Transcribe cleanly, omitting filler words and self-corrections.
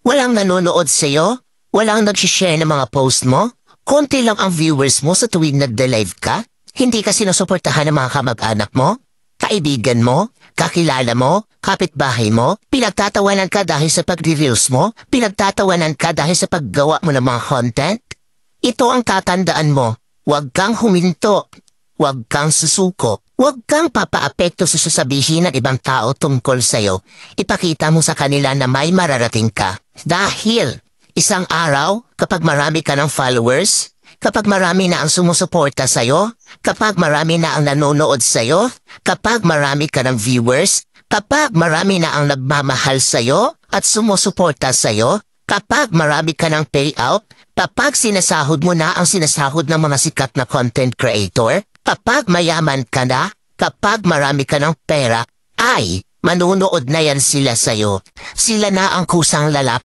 Walang nanonood sa'yo? Walang nag-share ng mga post mo? Konti lang ang viewers mo sa tuwing nagde-live ka? Hindi ka sinusuportahan ng mga kamag-anak mo? Kaibigan mo? Kakilala mo? Kapitbahay mo? Pinagtatawanan ka dahil sa pag-reveals mo? Pinagtatawanan ka dahil sa paggawa mo ng mga content? Ito ang tatandaan mo. Huwag kang huminto. Huwag kang susuko. Huwag kang papaapekto sa sasabihin ng ibang tao tungkol sa'yo. Ipakita mo sa kanila na may mararating ka. Dahil isang araw, kapag marami ka ng followers, kapag marami na ang sumusuporta sa'yo, kapag marami na ang nanonood sa'yo, kapag marami ka ng viewers, kapag marami na ang nagmamahal sa'yo at sumusuporta sa'yo, kapag marami ka ng payout, kapag sinasahod mo na ang sinasahod ng mga sikat na content creator, kapag mayaman ka na, kapag marami ka ng pera, ay manunood na yan sila sa'yo. Sila na ang kusang lalapit